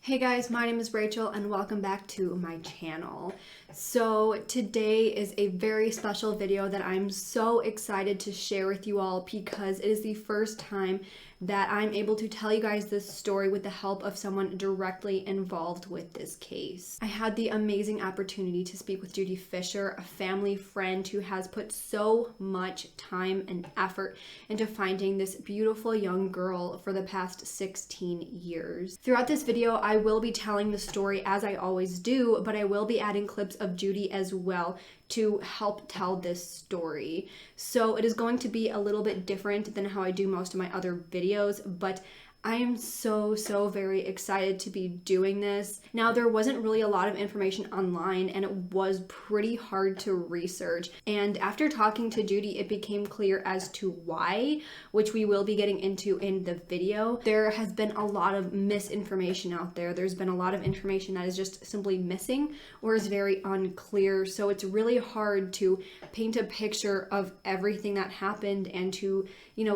Hey guys, my name is Rachel and welcome back to my channel. So today is a very special video that I'm so excited to share with you all because it is the first time that I'm able to tell you guys this story with the help of someone directly involved with this case. I had the amazing opportunity to speak with Judy Fisher, a family friend who has put so much time and effort into finding this beautiful young girl for the past 16 years. Throughout this video, I will be telling the story as I always do, but I will be adding clips of Judy as well to help tell this story. So it is going to be a little bit different than how I do most of my other videos, but I am so very excited to be doing this. Now, there wasn't really a lot of information online and it was pretty hard to research. And after talking to Judy, it became clear as to why, which we will be getting into in the video. There has been a lot of misinformation out there. There's been a lot of information that is just simply missing or is very unclear. So it's really hard to paint a picture of everything that happened and to,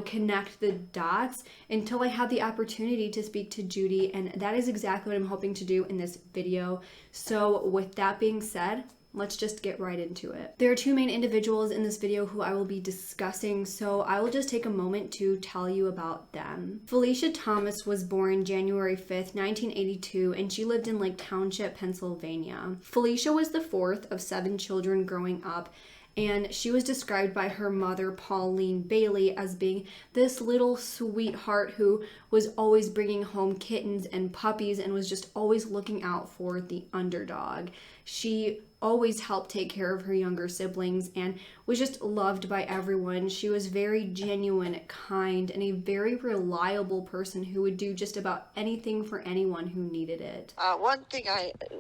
connect the dots until I had the opportunity to speak to Judy, and that is exactly what I'm hoping to do in this video. So with that being said, let's just get right into it. There are two main individuals in this video who I will be discussing, so I will just take a moment to tell you about them. Felicia Thomas was born January 5th, 1982, and she lived in Lake Township, Pennsylvania. Felicia was the fourth of 7 children growing up, and she was described by her mother, Pauline Bailey, as being this little sweetheart who was always bringing home kittens and puppies and was just always looking out for the underdog. She always helped take care of her younger siblings and was just loved by everyone. She was very genuine, kind, and a very reliable person who would do just about anything for anyone who needed it. One thing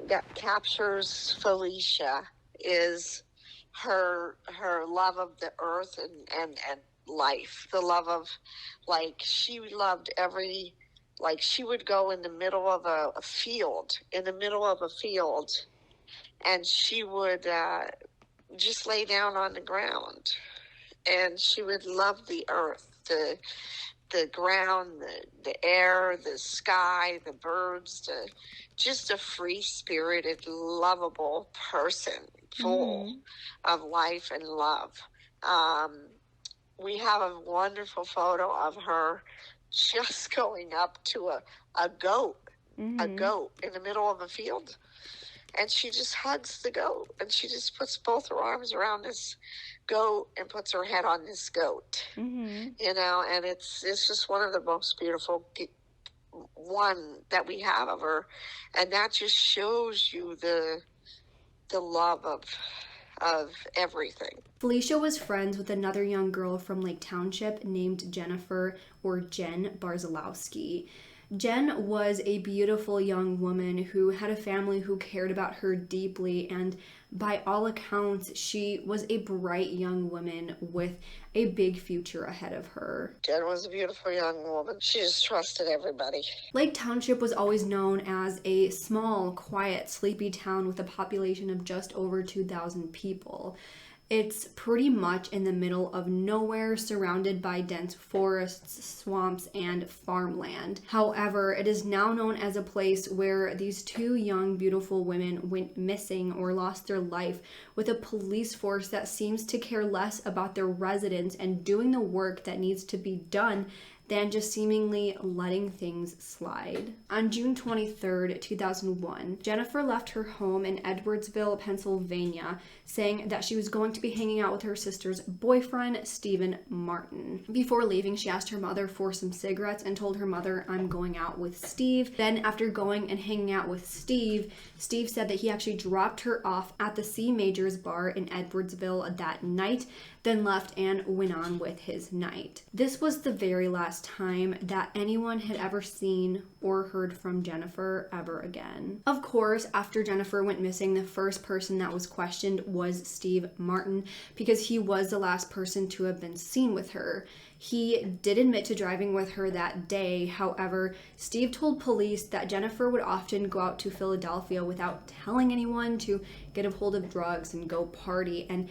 that captures Felicia is her love of the earth and life. The love of, she loved she would go in the middle of a field, and she would just lay down on the ground, and she would love the earth, the ground, the air, the sky, the birds, just a free-spirited, lovable person, full of life and love. We have a wonderful photo of her just going up to a goat in the middle of a field. And she just hugs the goat, and she just puts both her arms around this goat and puts her head on this goat, and it's just one of the most beautiful one that we have of her, and that just shows you the love of everything. Felicia was friends with another young girl from Lake Township named Jennifer, or Jen Barziloski. Jen was a beautiful young woman who had a family who cared about her deeply, and by all accounts, she was a bright young woman with a big future ahead of her. Jen was a beautiful young woman. She just trusted everybody. Lake Township was always known as a small, quiet, sleepy town with a population of just over 2,000 people. It's pretty much in the middle of nowhere, surrounded by dense forests, swamps, and farmland. However, it is now known as a place where these 2 young, beautiful women went missing or lost their life, with a police force that seems to care less about their residents and doing the work that needs to be done than just seemingly letting things slide. On June 23rd, 2001, Jennifer left her home in Edwardsville, Pennsylvania, saying that she was going to be hanging out with her sister's boyfriend, Stephen Martin. Before leaving, she asked her mother for some cigarettes and told her mother, "I'm going out with Steve." Then after going and hanging out with Steve said that he actually dropped her off at the C Majors bar in Edwardsville that night, then left and went on with his night. This was the very last time that anyone had ever seen or heard from Jennifer ever again. Of course, after Jennifer went missing, the first person that was questioned was Steve Martin, because he was the last person to have been seen with her. He did admit to driving with her that day. However, Steve told police that Jennifer would often go out to Philadelphia without telling anyone to get a hold of drugs and go party, and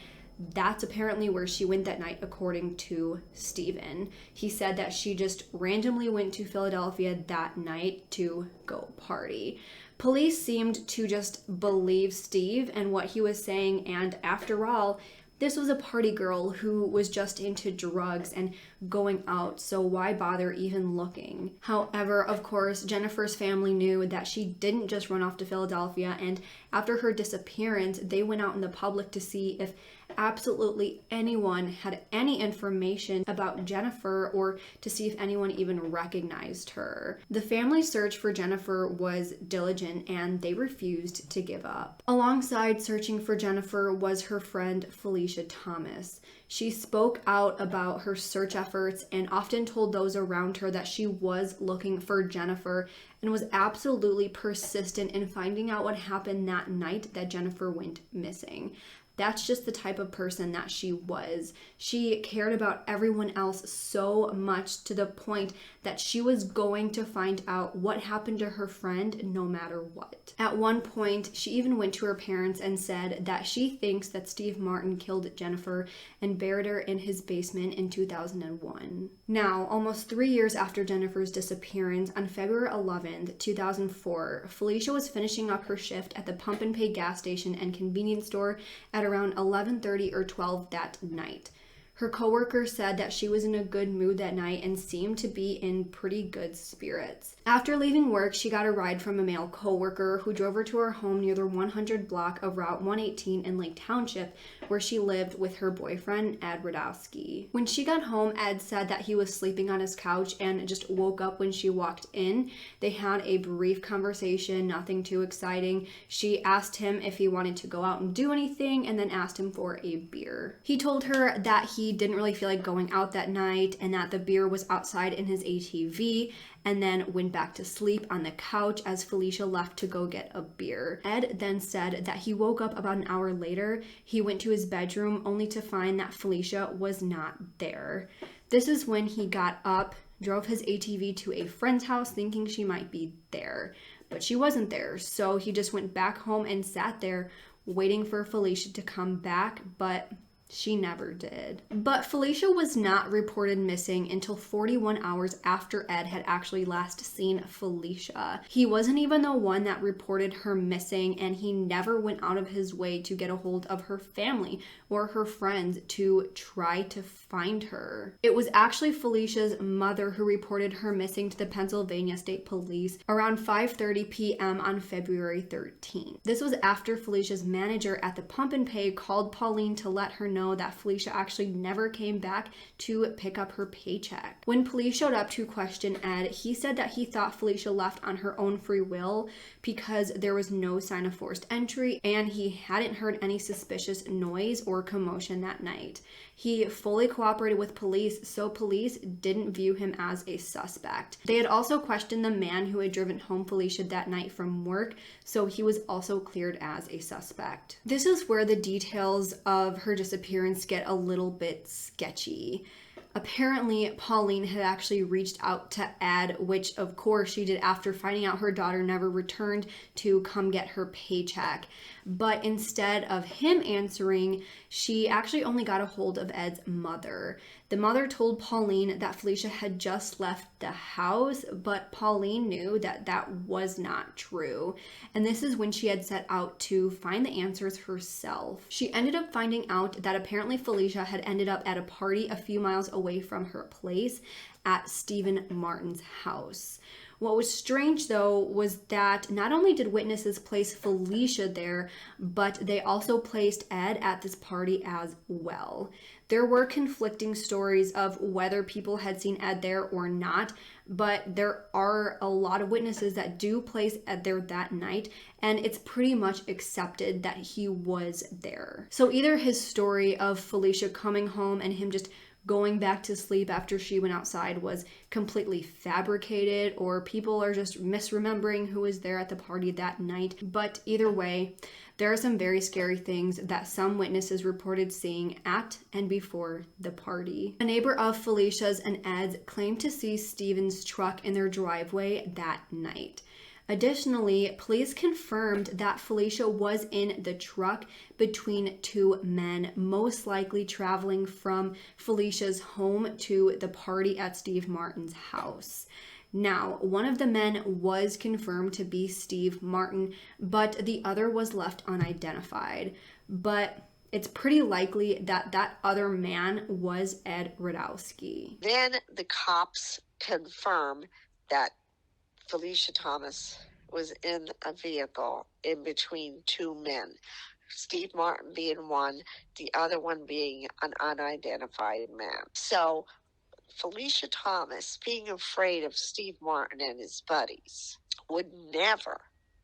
That's apparently where she went that night, according to Steven. He said that she just randomly went to Philadelphia that night to go party. Police seemed to just believe Steve and what he was saying, and after all, this was a party girl who was just into drugs and going out, so why bother even looking? However, of course, Jennifer's family knew that she didn't just run off to Philadelphia, and after her disappearance, they went out in the public to see if absolutely anyone had any information about Jennifer or to see if anyone even recognized her. The family search for Jennifer was diligent and they refused to give up. Alongside searching for Jennifer was her friend Felicia Thomas. She spoke out about her search efforts and often told those around her that she was looking for Jennifer and was absolutely persistent in finding out what happened that night that Jennifer went missing. That's just the type of person that she was. She cared about everyone else so much to the point that she was going to find out what happened to her friend no matter what. At one point, she even went to her parents and said that she thinks that Steve Martin killed Jennifer and buried her in his basement in 2001. Now, almost 3 years after Jennifer's disappearance, on February 11th, 2004, Felicia was finishing up her shift at the Pump and Pay gas station and convenience store at around 11:30 or 12 that night. Her coworker said that she was in a good mood that night and seemed to be in pretty good spirits. After leaving work, she got a ride from a male coworker who drove her to her home near the 100 block of Route 118 in Lake Township, where she lived with her boyfriend, Ed Radowski. When she got home, Ed said that he was sleeping on his couch and just woke up when she walked in. They had a brief conversation, nothing too exciting. She asked him if he wanted to go out and do anything and then asked him for a beer. He told her that he didn't really feel like going out that night and that the beer was outside in his ATV, and then went back to sleep on the couch as Felicia left to go get a beer. Ed then said that he woke up about an hour later. He went to his bedroom only to find that Felicia was not there. This is when he got up, drove his ATV to a friend's house thinking she might be there, but she wasn't there. So he just went back home and sat there waiting for Felicia to come back, but she never did. But Felicia was not reported missing until 41 hours after Ed had actually last seen Felicia. He wasn't even the one that reported her missing, and he never went out of his way to get a hold of her family or her friends to try to find her. It was actually Felicia's mother who reported her missing to the Pennsylvania State Police around 5:30 p.m. on February 13th. This was after Felicia's manager at the Pump and Pay called Pauline to let her know that Felicia actually never came back to pick up her paycheck. When police showed up to question Ed, he said that he thought Felicia left on her own free will because there was no sign of forced entry and he hadn't heard any suspicious noise or commotion that night. He fully cooperated with police, so police didn't view him as a suspect. They had also questioned the man who had driven home Felicia that night from work, so he was also cleared as a suspect. This is where the details of her disappearance get a little bit sketchy. Apparently, Pauline had actually reached out to Ed, which of course she did after finding out her daughter never returned to come get her paycheck. But instead of him answering, she actually only got a hold of Ed's mother. The mother told Pauline that Felicia had just left the house, but Pauline knew that that was not true. And this is when she had set out to find the answers herself. She ended up finding out that apparently Felicia had ended up at a party a few miles away from her place at Stephen Martin's house. What was strange, though, was that not only did witnesses place Felicia there, but they also placed Ed at this party as well. There were conflicting stories of whether people had seen Ed there or not, but there are a lot of witnesses that do place Ed there that night, and it's pretty much accepted that he was there. So either his story of Felicia coming home and him just going back to sleep after she went outside was completely fabricated, or people are just misremembering who was there at the party that night. But either way, there are some very scary things that some witnesses reported seeing at and before the party. A neighbor of Felicia's and Ed's claimed to see Stephen's truck in their driveway that night. Additionally, police confirmed that Felicia was in the truck between two men, most likely traveling from Felicia's home to the party at Steve Martin's house. Now, one of the men was confirmed to be Steve Martin, but the other was left unidentified. But it's pretty likely that that other man was Ed Radowski. Then the cops confirm that Felicia Thomas was in a vehicle in between two men, Steve Martin being one, the other one being an unidentified man. So Felicia Thomas, being afraid of Steve Martin and his buddies, would never,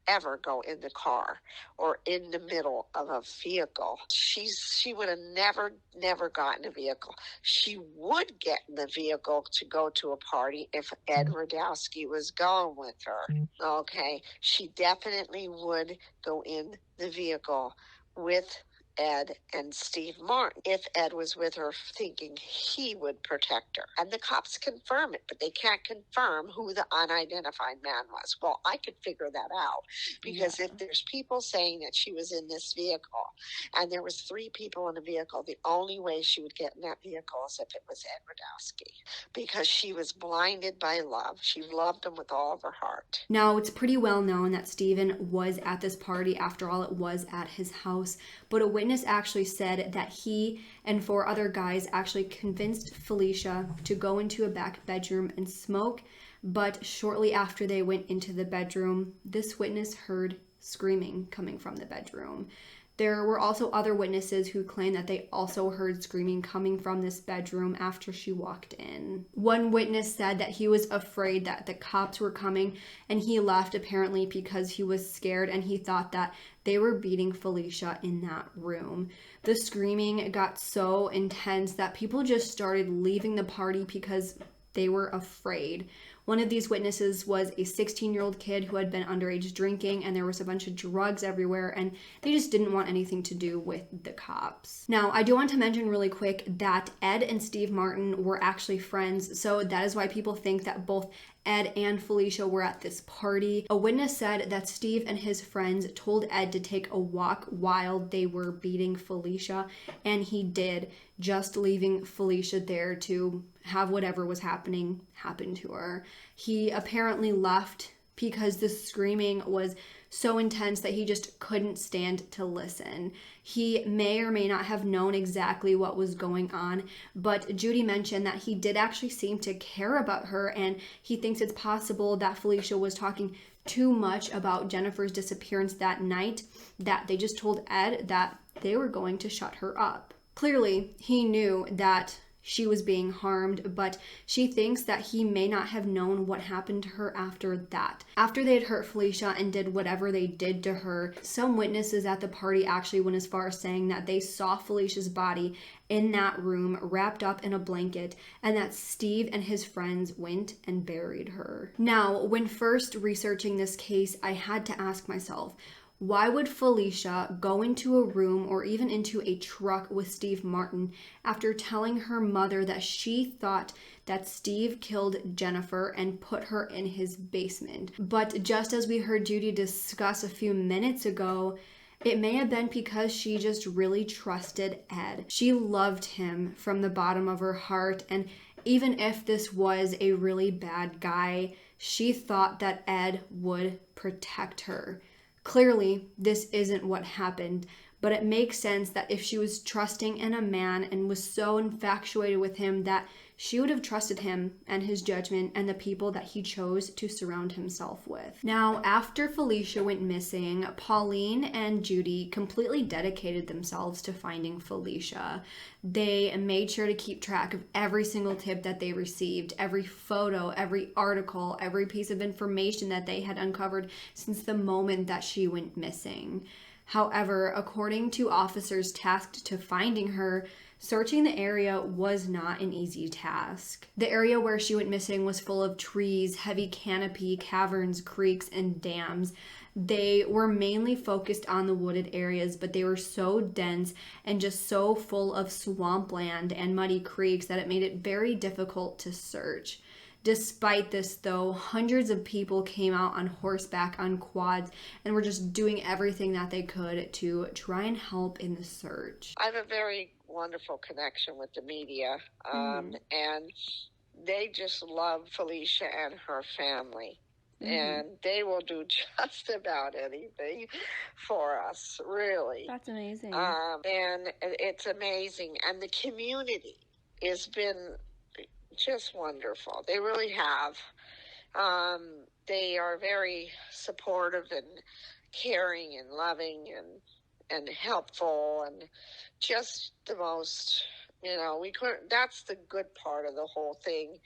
ever go in the car or in the middle of a vehicle. She would have never gotten a vehicle. She would get in the vehicle to go to a party if Ed Radowski was going with her. Okay, she definitely would go in the vehicle with Ed and Steve Martin if Ed was with her, thinking he would protect her. And the cops confirm it, but they can't confirm who the unidentified man was. Well, I could figure that out, because if there's people saying that she was in this vehicle and there was 3 people in the vehicle, the only way she would get in that vehicle is if it was Ed Radowski, because she was blinded by love. She loved him with all of her heart. Now, it's pretty well known that Stephen was at this party. After all, it was at his house. But a witness actually said that he and 4 other guys actually convinced Felicia to go into a back bedroom and smoke. But shortly after they went into the bedroom, this witness heard screaming coming from the bedroom. There were also other witnesses who claimed that they also heard screaming coming from this bedroom after she walked in. One witness said that he was afraid that the cops were coming, and he left apparently because he was scared and he thought that they were beating Felicia in that room. The screaming got so intense that people just started leaving the party because they were afraid. One of these witnesses was a 16-year-old kid who had been underage drinking, and there was a bunch of drugs everywhere, and they just didn't want anything to do with the cops. Now, I do want to mention really quick that Ed and Steve Martin were actually friends, so that is why people think that both Ed and Felicia were at this party. A witness said that Steve and his friends told Ed to take a walk while they were beating Felicia, and he did, just leaving Felicia there to have whatever was happening happen to her. He apparently left because the screaming was so intense that he just couldn't stand to listen. He may or may not have known exactly what was going on, but Judy mentioned that he did actually seem to care about her, and he thinks it's possible that Felicia was talking too much about Jennifer's disappearance that night, that they just told Ed that they were going to shut her up. Clearly, he knew that she was being harmed, but she thinks that he may not have known what happened to her after that. After they had hurt Felicia and did whatever they did to her, some witnesses at the party actually went as far as saying that they saw Felicia's body in that room wrapped up in a blanket, and that Steve and his friends went and buried her. Now, when first researching this case, I had to ask myself, why would Felicia go into a room or even into a truck with Steve Martin after telling her mother that she thought that Steve killed Jennifer and put her in his basement? But just as we heard Judy discuss a few minutes ago, it may have been because she just really trusted Ed. She loved him from the bottom of her heart, and even if this was a really bad guy, she thought that Ed would protect her. Clearly, this isn't what happened, but it makes sense that if she was trusting in a man and was so infatuated with him, that she would have trusted him and his judgment and the people that he chose to surround himself with. Now, after Felicia went missing, Pauline and Judy completely dedicated themselves to finding Felicia. They made sure to keep track of every single tip that they received, every photo, every article, every piece of information that they had uncovered since the moment that she went missing. However, according to officers tasked to finding her, searching the area was not an easy task. The area where she went missing was full of trees, heavy canopy, caverns, creeks, and dams. They were mainly focused on the wooded areas, but they were so dense and just so full of swampland and muddy creeks that it made it very difficult to search. Despite this, though, hundreds of people came out on horseback, on quads, and were just doing everything that they could to try and help in the search. I have a very wonderful connection with the media, and they just love Felicia and her family. And they will do just about anything for us, really. That's amazing. And it's amazing. And the community has been just wonderful. They really have. They are very supportive and caring and loving and helpful, and just the most, we couldn't, that's the good part of the whole thing.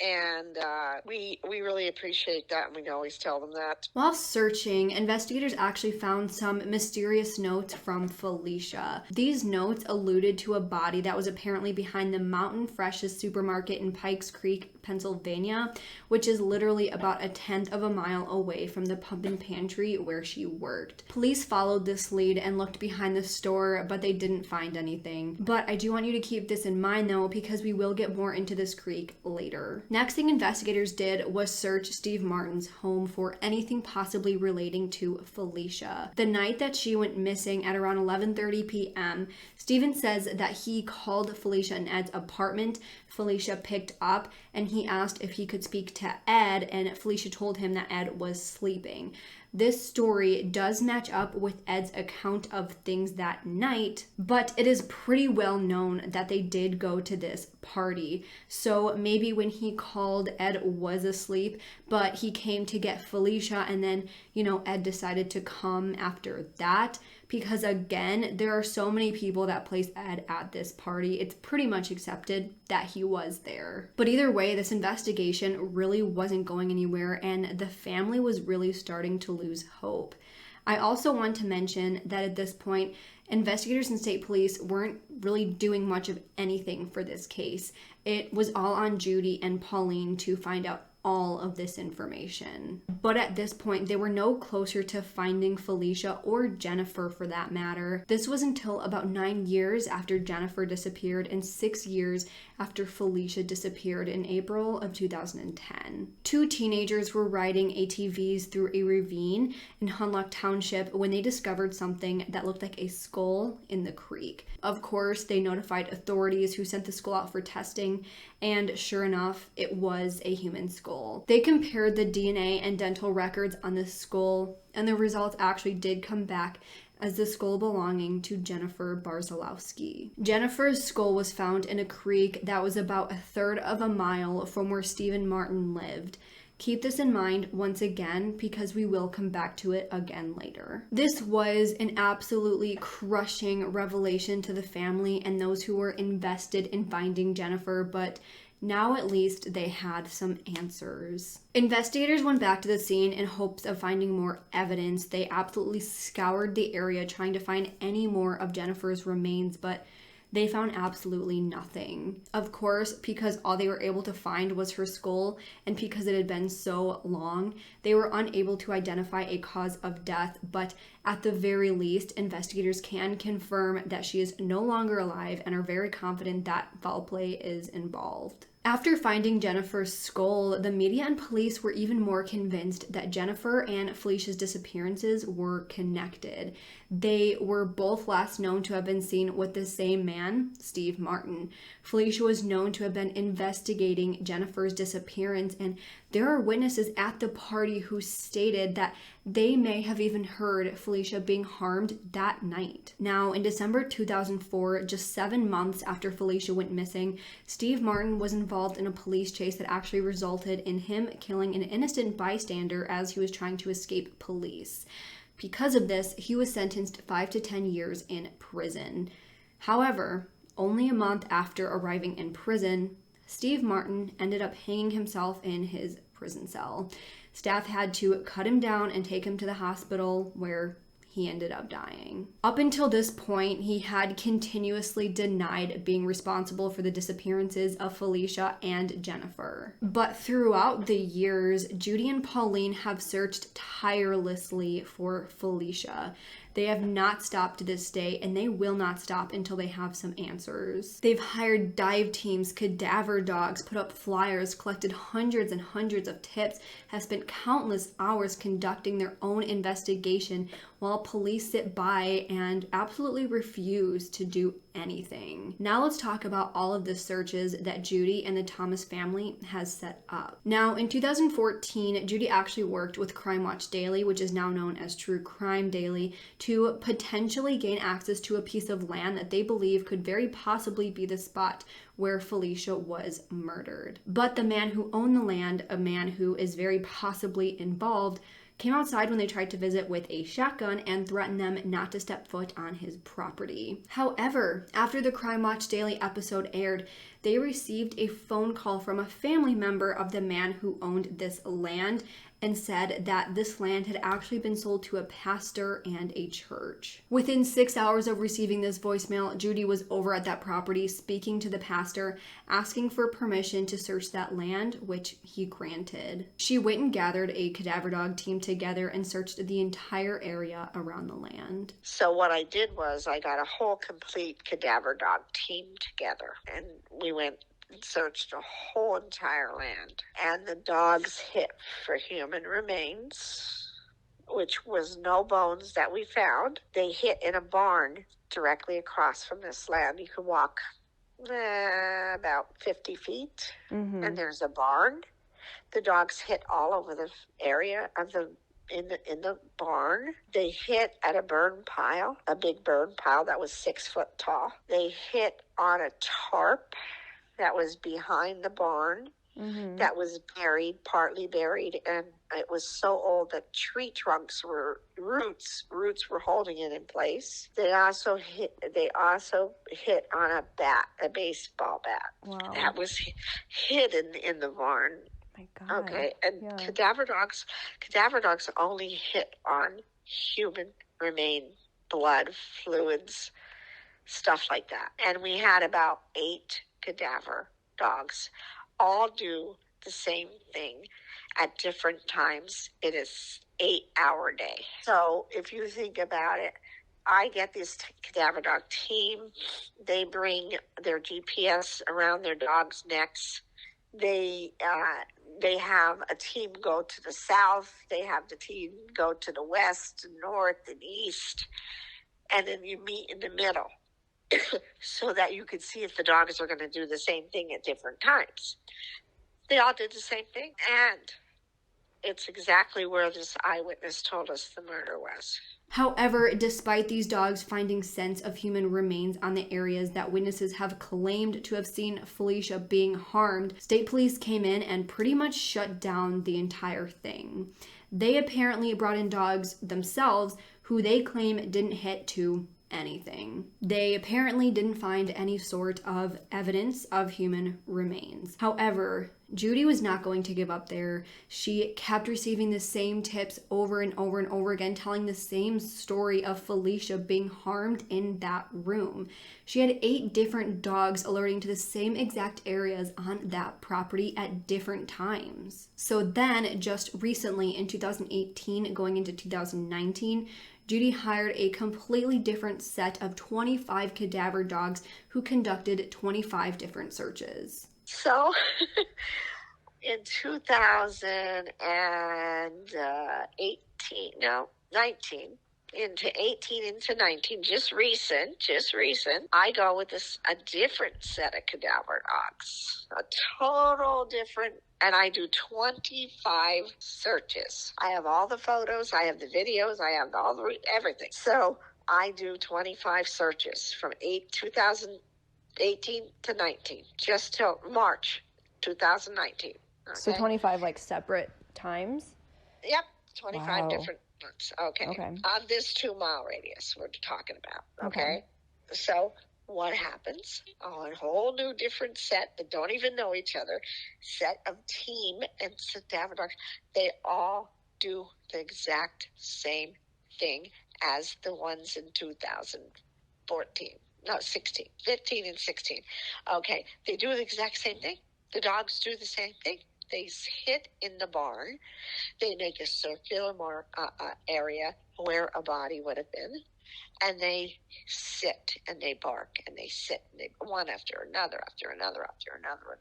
And we really appreciate that, and we always tell them that. While searching, investigators actually found some mysterious notes from Felicia. These notes alluded to a body that was apparently behind the Mountain Fresh's supermarket in Pikes Creek, Pennsylvania, which is literally about 1/10 of a mile away from the pump and pantry where she worked. Police followed this lead and looked behind the store, but they didn't find anything. But I do want you to keep this in mind, though, because we will get more into this creek later. Next thing investigators did was search Steve Martin's home for anything possibly relating to Felicia. The night that she went missing at around 11:30 p.m., Steven says that he called Felicia in Ed's apartment. Felicia picked up and he asked if he could speak to Ed, and Felicia told him that Ed was sleeping. This story does match up with Ed's account of things that night, but it is pretty well known that they did go to this party. So maybe when he called, Ed was asleep, but he came to get Felicia, and then, Ed decided to come after that. Because again, there are so many people that place Ed at this party, it's pretty much accepted that he was there. But either way, this investigation really wasn't going anywhere, and the family was really starting to lose hope. I also want to mention that at this point, investigators and state police weren't really doing much of anything for this case. It was all on Judy and Pauline to find out all of this information. But at this point, they were no closer to finding Felicia or Jennifer for that matter. This was until about 9 years after Jennifer disappeared and 6 years after Felicia disappeared in April of 2010. Two teenagers were riding ATVs through a ravine in Hunlock Township when they discovered something that looked like a skull in the creek. Of course, they notified authorities, who sent the skull out for testing, and sure enough, it was a human skull. They compared the DNA and dental records on the skull, and the results actually did come back as the skull belonging to Jennifer Barziloski. Jennifer's skull was found in a creek that was about 1/3 of a mile from where Stephen Martin lived. Keep this in mind once again, because we will come back to it again later. This was an absolutely crushing revelation to the family and those who were invested in finding Jennifer, but now at least they had some answers. Investigators went back to the scene in hopes of finding more evidence. They absolutely scoured the area trying to find any more of Jennifer's remains, but they found absolutely nothing. Of course, because all they were able to find was her skull, and because it had been so long, they were unable to identify a cause of death, but at the very least, investigators can confirm that she is no longer alive and are very confident that foul play is involved. After finding Jennifer's skull, the media and police were even more convinced that Jennifer and Felicia's disappearances were connected. They were both last known to have been seen with the same man, Steve Martin. Felicia was known to have been investigating Jennifer's disappearance, and there are witnesses at the party who stated that they may have even heard Felicia being harmed that night. Now, in December 2004, just 7 months after Felicia went missing, Steve Martin was involved in a police chase that actually resulted in him killing an innocent bystander as he was trying to escape police. Because of this, he was sentenced 5 to 10 years in prison. However, only a month after arriving in prison, Steve Martin ended up hanging himself in his prison cell. Staff had to cut him down and take him to the hospital, where he ended up dying. Up until this point, he had continuously denied being responsible for the disappearances of Felicia and Jennifer. But throughout the years, Judy and Pauline have searched tirelessly for Felicia. They have not stopped to this day, and they will not stop until they have some answers. They've hired dive teams, cadaver dogs, put up flyers, collected hundreds and hundreds of tips, have spent countless hours conducting their own investigation while police sit by and absolutely refuse to do anything. Now let's talk about all of the searches that Judy and the Thomas family has set up. Now in 2014, Judy actually worked with Crime Watch Daily, which is now known as True Crime Daily, to potentially gain access to a piece of land that they believe could very possibly be the spot where Felicia was murdered. But the man who owned the land, a man who is very possibly involved, came outside when they tried to visit with a shotgun and threatened them not to step foot on his property. However, after the Crime Watch Daily episode aired, they received a phone call from a family member of the man who owned this land and said that this land had actually been sold to a pastor and a church. Within 6 hours of receiving this voicemail, Judy was over at that property speaking to the pastor, asking for permission to search that land, which he granted. She went and gathered a cadaver dog team together and searched the entire area around the land. So what I did was I got a whole complete cadaver dog team together, and we went and searched the whole entire land. And the dogs hit for human remains, which was no bones that we found. They hit in a barn directly across from this land. You could walk about 50 feet, and there's a barn. The dogs hit all over the area of in the barn. They hit at a burn pile, a big burn pile that was 6 foot tall. They hit on a tarp that was behind the barn, that was buried, partly buried, and it was so old that tree trunks roots were holding it in place. They also hit on a bat, a baseball bat. Wow. That was hidden in the barn. My God. Okay, and cadaver dogs only hit on human remain, blood, fluids, stuff like that. And we had about 8 cadaver dogs all do the same thing at different times. It is 8-hour day. So if you think about it, I get this cadaver dog team. They bring their GPS around their dogs' necks. They have a team go to the south. They have the team go to the west, north, and east. And then you meet in the middle so that you can see if the dogs are going to do the same thing at different times. They all did the same thing. And it's exactly where this eyewitness told us the murder was. However, despite these dogs finding scents of human remains on the areas that witnesses have claimed to have seen Felicia being harmed, state police came in and pretty much shut down the entire thing. They apparently brought in dogs themselves who they claim didn't hit to anything. They apparently didn't find any sort of evidence of human remains. However, Judy was not going to give up there. She kept receiving the same tips over and over and over again, telling the same story of Felicia being harmed in that room. She had 8 different dogs alerting to the same exact areas on that property at different times. So then, just recently in 2018, going into 2019, Judy hired a completely different set of 25 cadaver dogs who conducted 25 different searches. So, in 19, into 18, into 19, just recent, I go with a different set of cadaver dogs, a total different, and I do 25 searches. I have all the photos, I have the videos, I have everything. So I do 25 searches from 2018 to 19, just till March 2019. Okay? So 25 like separate times? Yep, 25 Wow. different ones. Okay. On this 2-mile radius we're talking about. Okay. So what happens? A whole new different set that don't even know each other, set of team and cadaver dogs. They all do the exact same thing as the ones in 2014. No, 16, 15 and 16. Okay. They do the exact same thing. The dogs do the same thing. They hit in the barn. They make a circular area where a body would have been. And they sit and they bark and they sit and they one after another, after another, after another.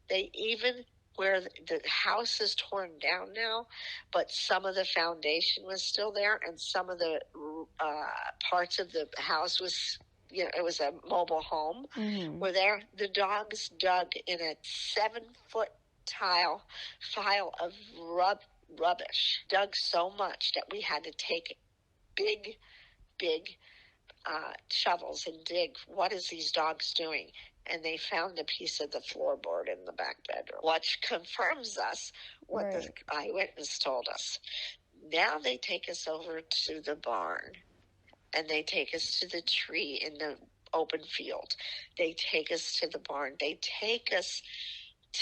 They even, where the house is torn down now, but some of the foundation was still there and some of the parts of the house was, it was a mobile home, were there. The dogs dug in a 7-foot file of rubbish, dug so much that we had to take big shovels and dig. What is these dogs doing? And they found a piece of the floorboard in the back bedroom, which confirms us what the eyewitness told us. Now they take us over to the barn, and they take us to the tree in the open field. They take us to the barn. They take us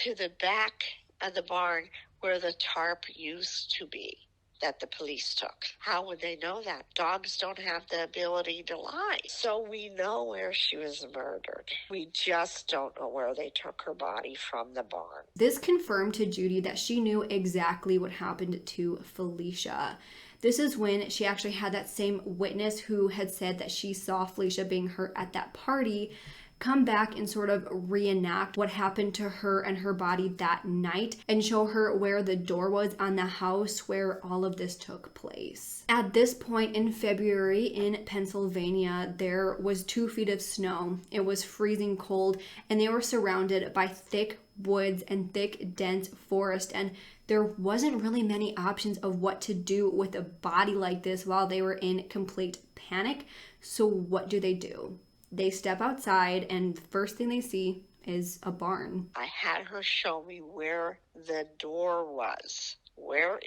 to the back of the barn where the tarp used to be that the police took. How would they know that? Dogs don't have the ability to lie. So we know where she was murdered. We just don't know where they took her body from the barn. This confirmed to Judy that she knew exactly what happened to Felicia. This is when she actually had that same witness who had said that she saw Felicia being hurt at that party come back and sort of reenact what happened to her and her body that night and show her where the door was on the house where all of this took place. At this point in February in Pennsylvania, there was 2 feet of snow. It was freezing cold and they were surrounded by thick woods and thick, dense forest, and there wasn't really many options of what to do with a body like this while they were in complete panic. So what do? They step outside and the first thing they see is a barn. I had her show me where the door was. Where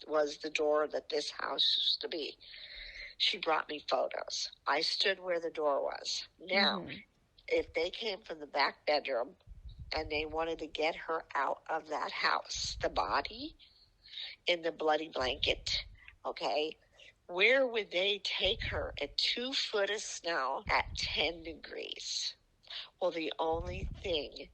was the door that this house used to be? She brought me photos. I stood where the door was. Now, if they came from the back bedroom and they wanted to get her out of that house, the body in the bloody blanket, okay, where would they take her at 2 foot of snow at 10 degrees? Well, the only thing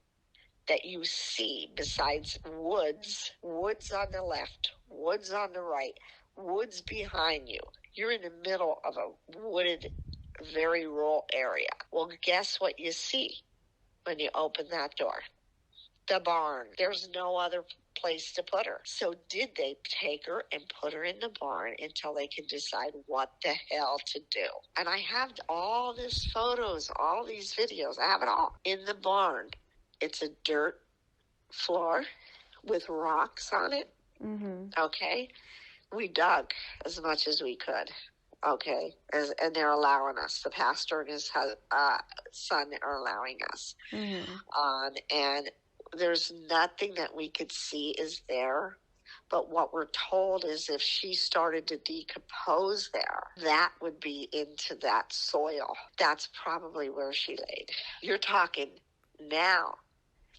that you see besides woods on the left, woods on the right, woods behind you, you're in the middle of a wooded, very rural area. Well, guess what you see when you open that door? The barn. There's no other place to put her. So did they take her and put her in the barn until they could decide what the hell to do? And I have all these photos, all these videos. I have it all in the barn. It's a dirt floor with rocks on it. Okay. We dug as much as we could. Okay. And they're allowing us. The pastor and his son are allowing us. And there's nothing that we could see is there. But what we're told is if she started to decompose there, that would be into that soil. That's probably where she laid. You're talking now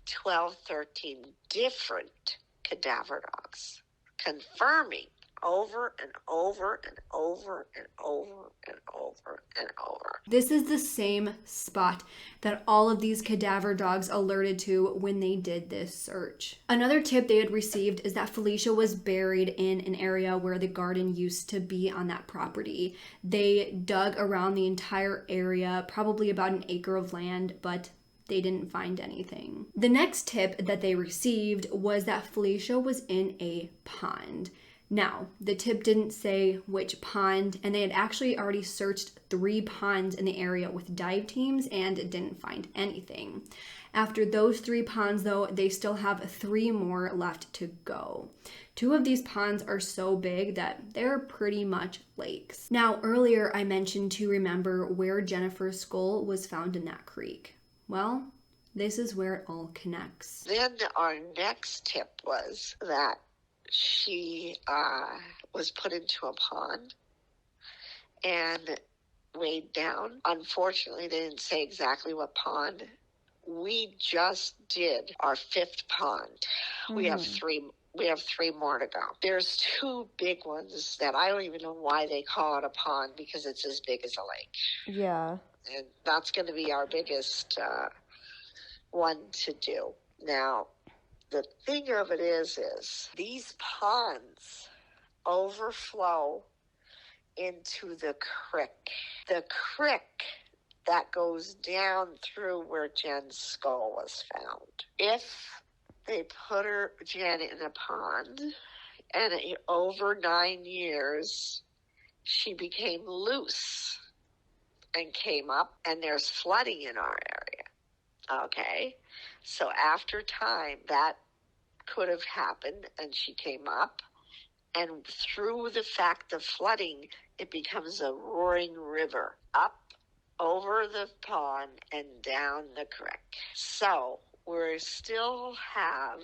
12, 13 different cadaver dogs confirming over and over and over and over and over and over. This is the same spot that all of these cadaver dogs alerted to when they did this search. Another tip they had received is that Felicia was buried in an area where the garden used to be on that property. They dug around the entire area, probably about an acre of land, but they didn't find anything. The next tip that they received was that Felicia was in a pond. Now, the tip didn't say which pond, and they had actually already searched 3 ponds in the area with dive teams and didn't find anything. After those 3 ponds, though, they still have 3 more left to go. 2 of these ponds are so big that they're pretty much lakes. Now, earlier I mentioned to remember where Jennifer's skull was found in that creek. Well, this is where it all connects. Then our next tip was that she was put into a pond and weighed down. Unfortunately, they didn't say exactly what pond. We just did our 5th pond. We have 3 more to go. There's 2 big ones that I don't even know why they call it a pond because it's as big as a lake. Yeah. And that's going to be our biggest one to do. Now, The thing of it is these ponds overflow into the creek. The creek that goes down through where Jen's skull was found. If they put Jen in a pond, and over 9 years, she became loose and came up, and there's flooding in our area. Okay? So after time, that could have happened, and she came up, and through the fact of flooding, it becomes a roaring river up over the pond and down the creek. So we still have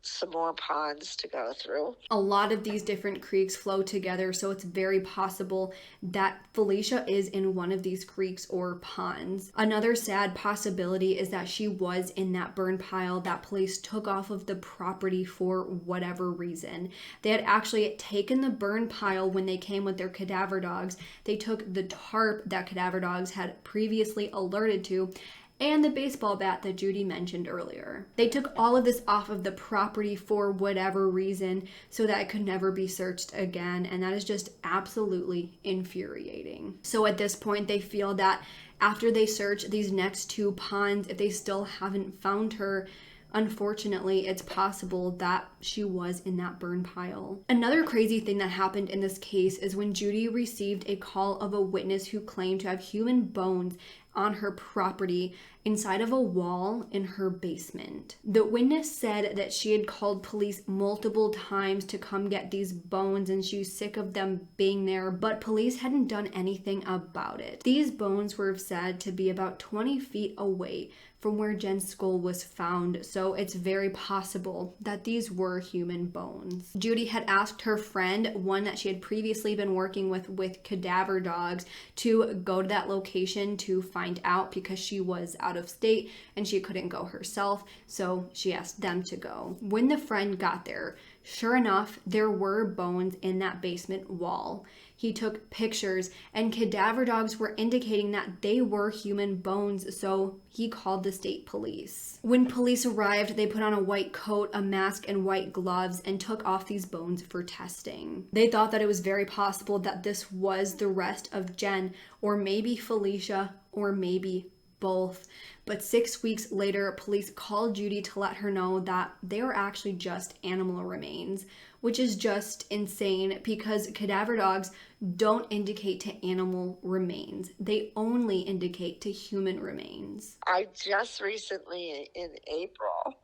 some more ponds to go through. A lot of these different creeks flow together, so it's very possible that Felicia is in one of these creeks or ponds. Another sad possibility is that she was in that burn pile that police took off of the property for whatever reason. They had actually taken the burn pile when they came with their cadaver dogs. They took the tarp that cadaver dogs had previously alerted to, and the baseball bat that Judy mentioned earlier. They took all of this off of the property for whatever reason so that it could never be searched again, and that is just absolutely infuriating. So at this point, they feel that after they search these next 2 ponds, if they still haven't found her, unfortunately, it's possible that she was in that burn pile. Another crazy thing that happened in this case is when Judy received a call of a witness who claimed to have human bones on her property inside of a wall in her basement. The witness said that she had called police multiple times to come get these bones and she was sick of them being there, but police hadn't done anything about it. These bones were said to be about 20 feet away from where Jen's skull was found, so it's very possible that these were human bones. Judy had asked her friend, one that she had previously been working with cadaver dogs, to go to that location to find out because she was out of state and she couldn't go herself, so she asked them to go. When the friend got there, sure enough, there were bones in that basement wall. He took pictures and cadaver dogs were indicating that they were human bones, so he called the state police. When police arrived, they put on a white coat, a mask, and white gloves and took off these bones for testing. They thought that it was very possible that this was the rest of Jen, or maybe Felicia, or maybe both. But 6 weeks later, police called Judy to let her know that they were actually just animal remains, which is just insane because cadaver dogs don't indicate to animal remains. They only indicate to human remains. I just recently, in April,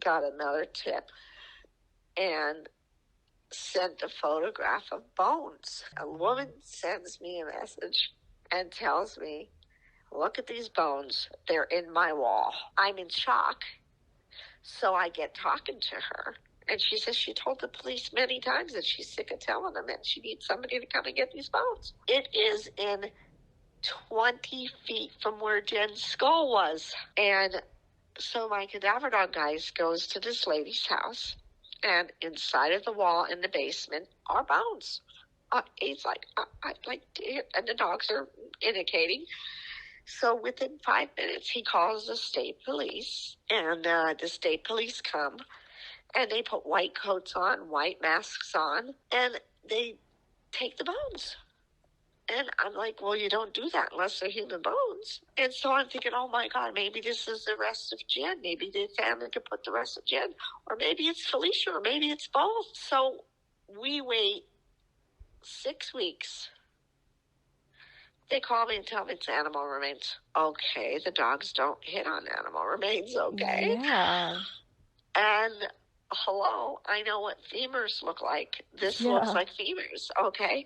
got another tip and sent a photograph of bones. A woman sends me a message and tells me, "Look at these bones. They're in my wall." I'm in shock. So I get talking to her. And she says she told the police many times that she's sick of telling them and she needs somebody to come and get these bones. It is in 20 feet from where Jen's skull was. And so my cadaver dog guys goes to this lady's house. And inside of the wall in the basement are bones. He's like, I'd like to hear, and the dogs are indicating. So within 5 minutes, he calls the state police, and the state police come, and they put white coats on, white masks on, and they take the bones. And I'm like, well, you don't do that unless they're human bones. And so I'm thinking, oh my God, maybe this is the rest of Jen. Maybe the family could put the rest of Jen, or maybe it's Felicia, or maybe it's both. So we wait 6 weeks. They call me and tell me it's animal remains. Okay, the dogs don't hit on animal remains, okay? Yeah. And hello, I know what femurs look like. This looks like femurs, okay?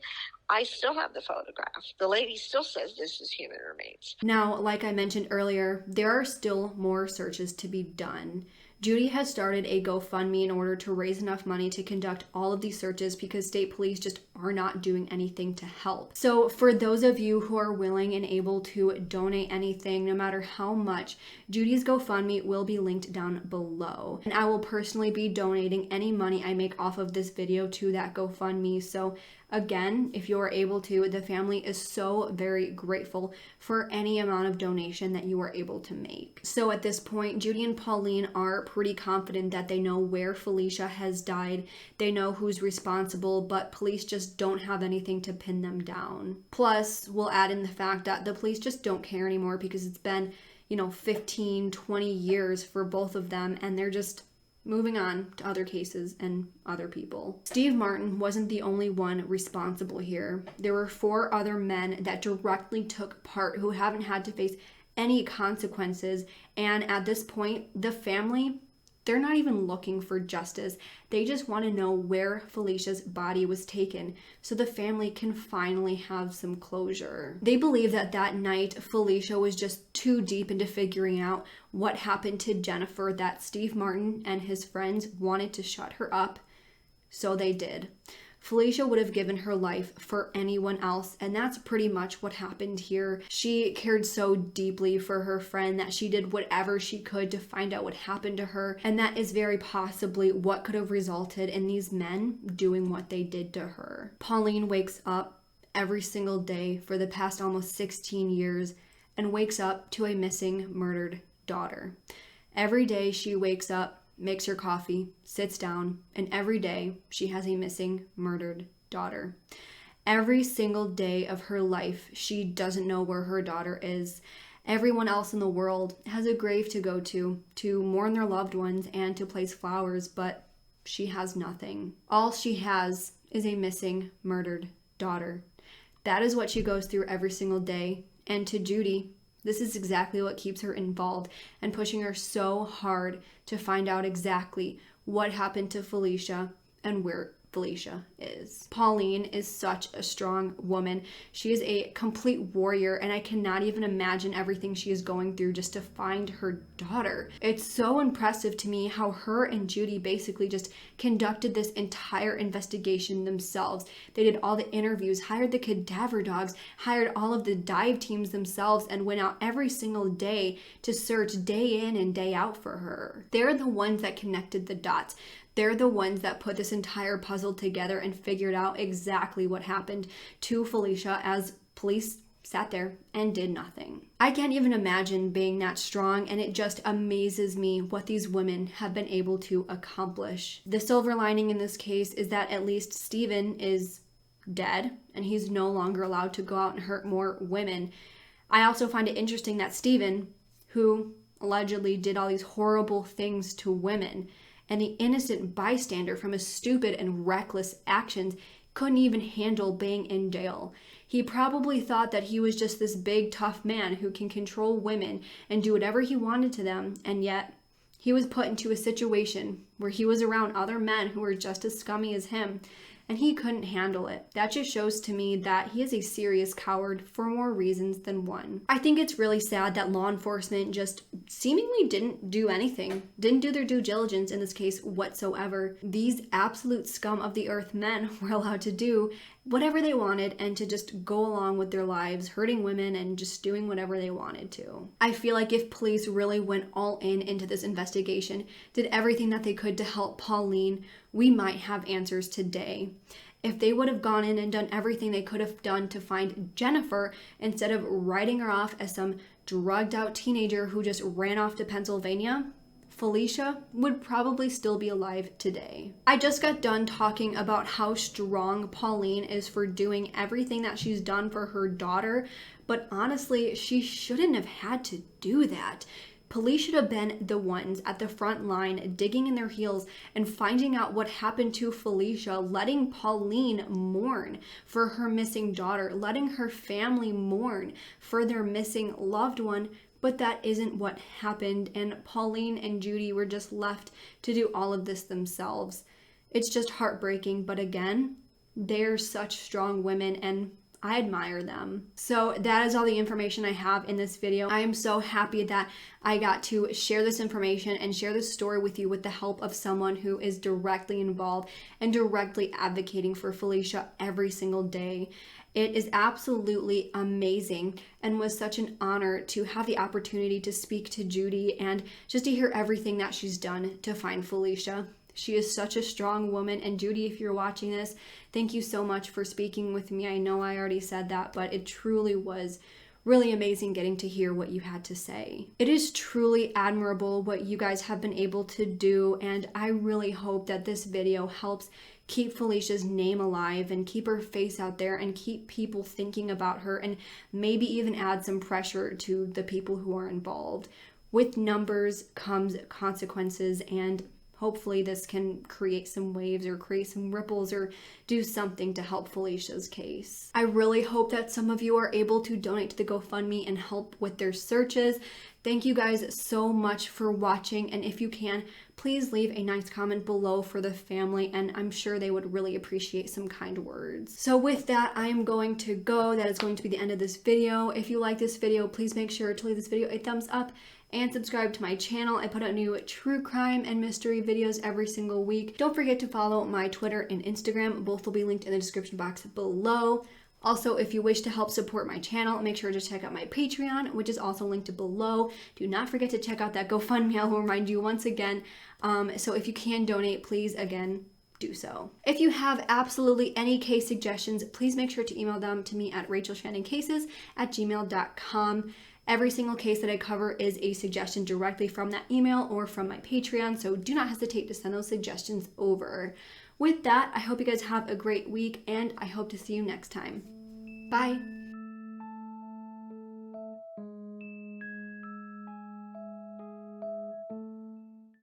I still have the photograph. The lady still says this is human remains. Now, like I mentioned earlier, there are still more searches to be done. Judy has started a GoFundMe in order to raise enough money to conduct all of these searches because state police just are not doing anything to help. So for those of you who are willing and able to donate anything, no matter how much, Judy's GoFundMe will be linked down below. And I will personally be donating any money I make off of this video to that GoFundMe. So again, if you are able to, the family is so very grateful for any amount of donation that you are able to make. So at this point, Judy and Pauline are pretty confident that they know where Felicia has died. They know who's responsible, but police just don't have anything to pin them down. Plus, we'll add in the fact that the police just don't care anymore because it's been, 15, 20 years for both of them, and they're just moving on to other cases and other people. Steve Martin wasn't the only one responsible here. There were 4 other men that directly took part who haven't had to face any consequences. And at this point, the family, they're not even looking for justice. They just want to know where Felicia's body was taken so the family can finally have some closure. They believe that that night, Felicia was just too deep into figuring out what happened to Jennifer that Steve Martin and his friends wanted to shut her up, so they did. Felicia would have given her life for anyone else, and that's pretty much what happened here. She cared so deeply for her friend that she did whatever she could to find out what happened to her, and that is very possibly what could have resulted in these men doing what they did to her. Pauline wakes up every single day for the past almost 16 years and wakes up to a missing, murdered daughter. Every day she wakes up, makes her coffee, sits down, and every day she has a missing, murdered daughter. Every single day of her life, she doesn't know where her daughter is. Everyone else in the world has a grave to go to mourn their loved ones and to place flowers, but she has nothing. All she has is a missing, murdered daughter. That is what she goes through every single day. And to Judy, this is exactly what keeps her involved and pushing her so hard to find out exactly what happened to Felicia and where Felicia is. Pauline is such a strong woman. She is a complete warrior, and I cannot even imagine everything she is going through just to find her daughter. It's so impressive to me how her and Judy basically just conducted this entire investigation themselves. They did all the interviews, hired the cadaver dogs, hired all of the dive teams themselves, and went out every single day to search day in and day out for her. They're the ones that connected the dots. They're the ones that put this entire puzzle together and figured out exactly what happened to Felicia as police sat there and did nothing. I can't even imagine being that strong, and it just amazes me what these women have been able to accomplish. The silver lining in this case is that at least Steven is dead and he's no longer allowed to go out and hurt more women. I also find it interesting that Steven, who allegedly did all these horrible things to women, and the innocent bystander from his stupid and reckless actions couldn't even handle being in jail. He probably thought that he was just this big, tough man who can control women and do whatever he wanted to them, and yet he was put into a situation where he was around other men who were just as scummy as him, and he couldn't handle it. That just shows to me that he is a serious coward for more reasons than one. I think it's really sad that law enforcement just seemingly didn't do anything, didn't do their due diligence in this case whatsoever. These absolute scum of the earth men were allowed to do whatever they wanted and to just go along with their lives, hurting women and just doing whatever they wanted to. I feel like if police really went all in into this investigation, did everything that they could to help Pauline, we might have answers today. If they would have gone in and done everything they could have done to find Jennifer instead of writing her off as some drugged out teenager who just ran off to Pennsylvania, Felicia would probably still be alive today. I just got done talking about how strong Pauline is for doing everything that she's done for her daughter, but honestly, she shouldn't have had to do that. Police should have been the ones at the front line digging in their heels and finding out what happened to Felicia, letting Pauline mourn for her missing daughter, letting her family mourn for their missing loved one. But that isn't what happened, and Pauline and Judy were just left to do all of this themselves. It's just heartbreaking, but again, they're such strong women, and I admire them. So that is all the information I have in this video. I am so happy that I got to share this information and share this story with you with the help of someone who is directly involved and directly advocating for Felicia every single day. It is absolutely amazing and was such an honor to have the opportunity to speak to Judy and just to hear everything that she's done to find Felicia. She is such a strong woman, and Judy, if you're watching this, thank you so much for speaking with me. I know I already said that, but it truly was really amazing getting to hear what you had to say. It is truly admirable what you guys have been able to do, and I really hope that this video helps keep Felicia's name alive and keep her face out there and keep people thinking about her, and maybe even add some pressure to the people who are involved. With numbers comes consequences, and hopefully this can create some waves or create some ripples or do something to help Felicia's case. I really hope that some of you are able to donate to the GoFundMe and help with their searches. Thank you guys so much for watching, and if you can, please leave a nice comment below for the family, and I'm sure they would really appreciate some kind words. So with that, I am going to go. That is going to be the end of this video. If you like this video, please make sure to leave this video a thumbs up and subscribe to my channel. I put out new true crime and mystery videos every single week. Don't forget to follow my Twitter and Instagram. Both will be linked in the description box below. Also, if you wish to help support my channel, make sure to check out my Patreon, which is also linked below. Do not forget to check out that GoFundMe. I will remind you once again. So if you can donate, please, again, do so. If you have absolutely any case suggestions, please make sure to email them to me at RachelShannonCases@gmail.com. Every single case that I cover is a suggestion directly from that email or from my Patreon, so do not hesitate to send those suggestions over. With that, I hope you guys have a great week, and I hope to see you next time. Bye!